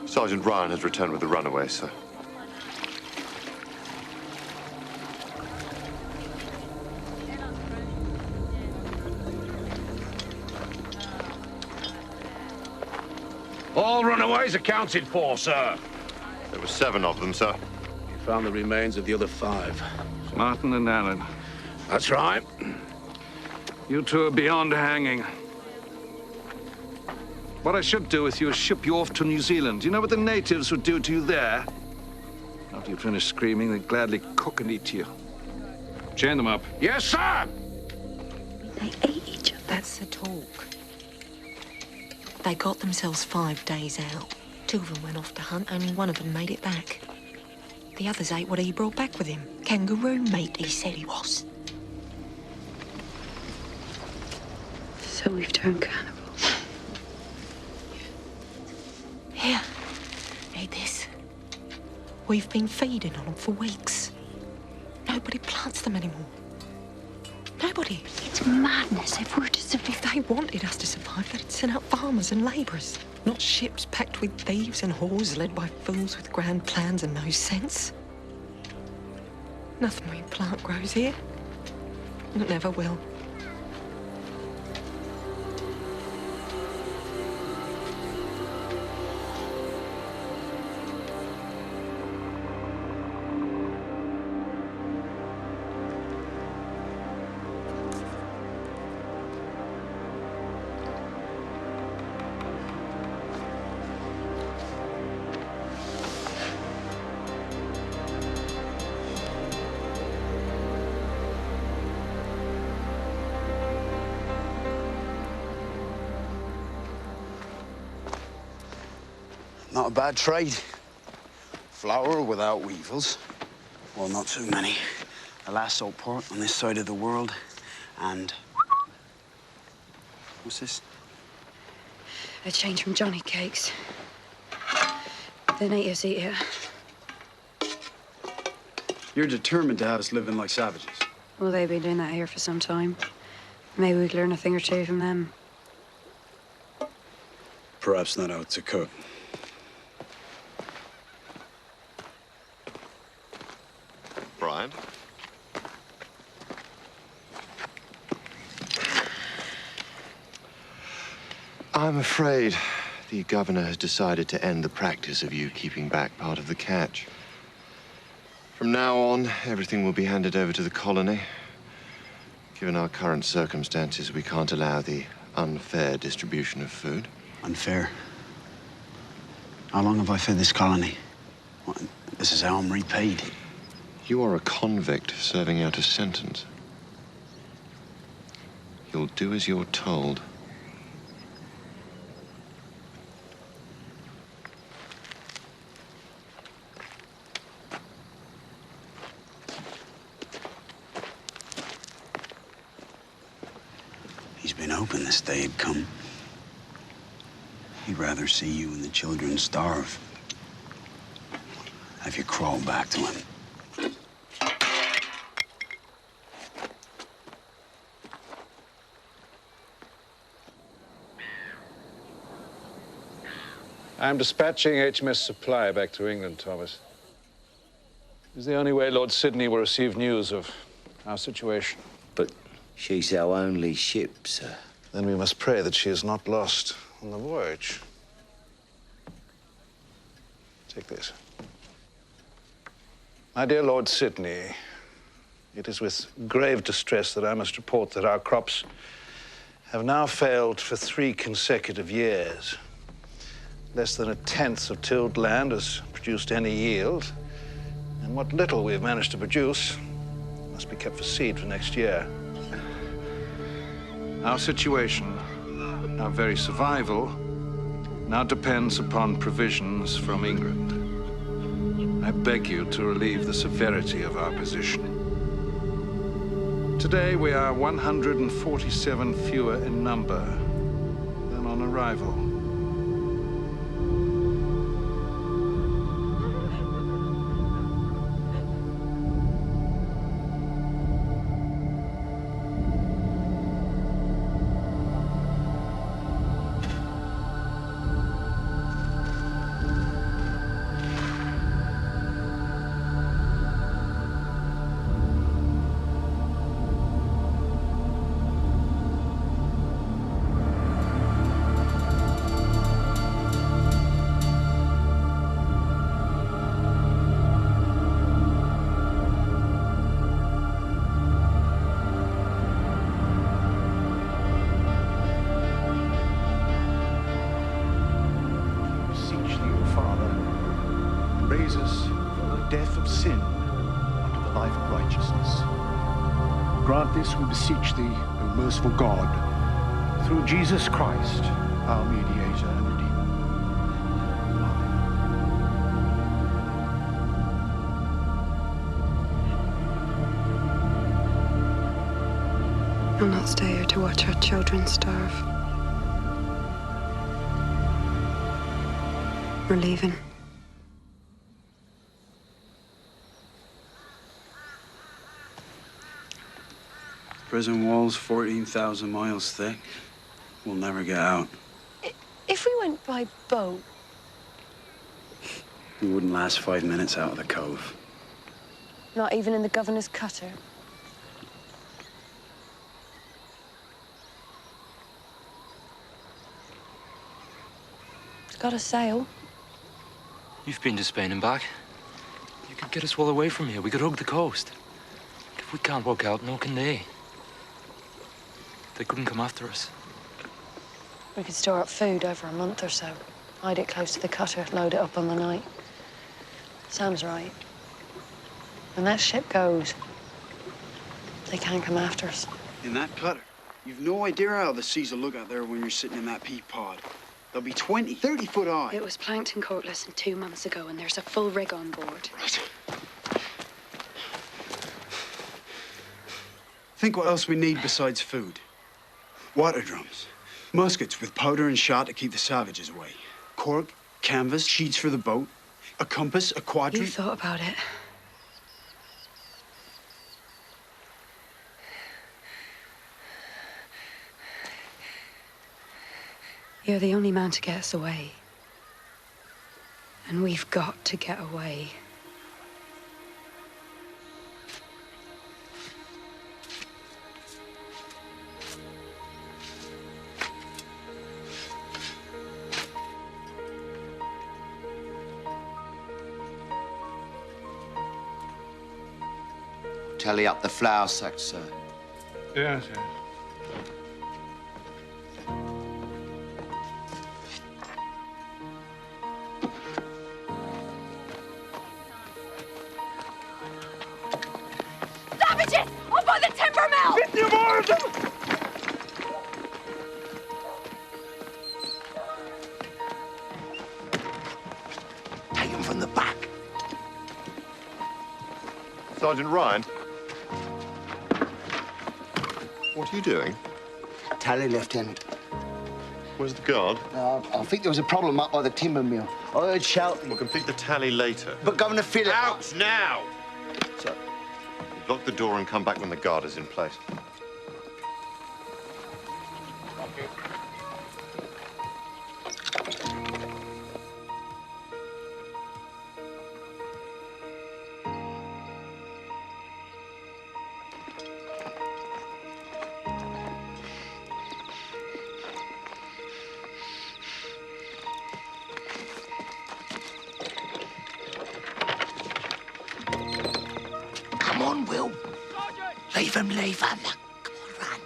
Sergeant Ryan has returned with the runaway, sir. All runaways accounted for, sir. There were 7 of them, sir. You found the remains of the other 5. Martin and Alan. That's right. You two are beyond hanging. What I should do with you is ship you off to New Zealand. You know what the natives would do to you there? After you finish screaming, they'd gladly cook and eat you. Chain them up. Yes, sir! They ate each other. That's the talk. They got themselves 5 days out. 2 of them went off to hunt, only 1 of them made it back. The others ate what he brought back with him. Kangaroo meat, he said he was. So we've turned cannibals. Here, eat this. We've been feeding on them for weeks. Nobody plants them anymore. Nobody. It's madness. If we're to survive. If they wanted us to survive, they'd send out farmers and labourers, not ships packed with thieves and whores led by fools with grand plans and no sense. Nothing we plant grows here. And it never will. Not a bad trade. Flour without weevils. Well, not too many. The last salt port on this side of the world. And... what's this? A change from Johnny cakes. The natives eat it. You're determined to have us living like savages. Well, they've been doing that here for some time. Maybe we could learn a thing or 2 from them. Perhaps not how to cook. Brian? I'm afraid the governor has decided to end the practice of you keeping back part of the catch. From now on, everything will be handed over to the colony. Given our current circumstances, we can't allow the unfair distribution of food. Unfair? How long have I fed this colony? What, this is how I'm repaid. You are a convict serving out a sentence. You'll do as you're told. He's been hoping this day had come. He'd rather see you and the children starve. Have you crawl back to him? I'm dispatching HMS Supply back to England, Thomas. It's the only way Lord Sydney will receive news of our situation. But she's our only ship, sir. Then we must pray that she is not lost on the voyage. Take this. My dear Lord Sydney, it is with grave distress that I must report that our crops have now failed for 3 consecutive years. Less than 1/10 of tilled land has produced any yield, and what little we've managed to produce must be kept for seed for next year. Our situation, our very survival, now depends upon provisions from England. I beg you to relieve the severity of our position. Today, we are 147 fewer in number than on arrival. Jesus from the death of sin unto the life of righteousness. Grant this, we beseech thee, O merciful God, through Jesus Christ, our mediator and redeemer. I'll not stay here to watch our children starve. We're leaving. Prison walls 14,000 miles thick. We'll never get out. If we went by boat... We wouldn't last 5 minutes out of the cove. Not even in the governor's cutter? It's got a sail. You've been to Spain and back. You could get us well away from here. We could hug the coast. If we can't walk out, nor can they. They couldn't come after us. We could store up food over a month or so. Hide it close to the cutter, load it up on the night. Sam's right. When that ship goes, they can't come after us. In that cutter? You've no idea how the seas will look out there when you're sitting in that pea pod. They'll be 20, 30 foot high. It was plankton caught less than 2 months ago, and there's a full rig on board. Right. Think what else we need besides food. Water drums, muskets with powder and shot to keep the savages away, cork, canvas, sheets for the boat, a compass, a quadrant. You thought about it. You're the only man to get us away. And we've got to get away. Tally up the flour sacks, sir. Yes, yes. Savages! Up by the timber mill! 50 more of them! Take them from the back. Sergeant Ryan? What are you doing? Tally, Lieutenant. Where's the guard? I think there was a problem up by the timber mill. I heard shouting. We'll complete the tally later. But Governor Philip... Out now! Sir. Lock the door and come back when the guard is in place. Come on, Will. Leave him, leave him. Come on, run.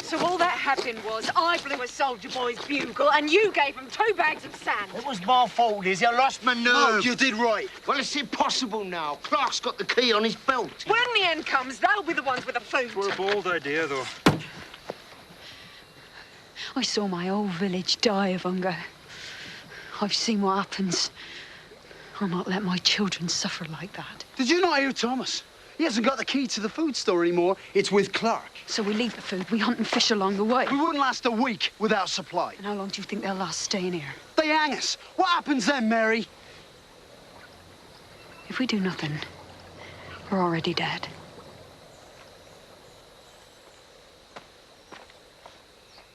So all that happened was I blew a soldier boy's bugle and you gave him 2 bags of sand. It was my fault, Izzy. I lost my nerve. No, you did right. Well, it's impossible now. Clark's got the key on his belt. When the end comes, they'll be the ones with the food. We're a bold idea, though. I saw my whole village die of hunger. I've seen what happens. I'll not let my children suffer like that. Did you not hear Thomas? He hasn't got the key to the food store anymore. It's with Clark. So we leave the food, we hunt and fish along the way. We wouldn't last a week without supply. And how long do you think they'll last staying here? They hang us. What happens then, Mary? If we do nothing, we're already dead.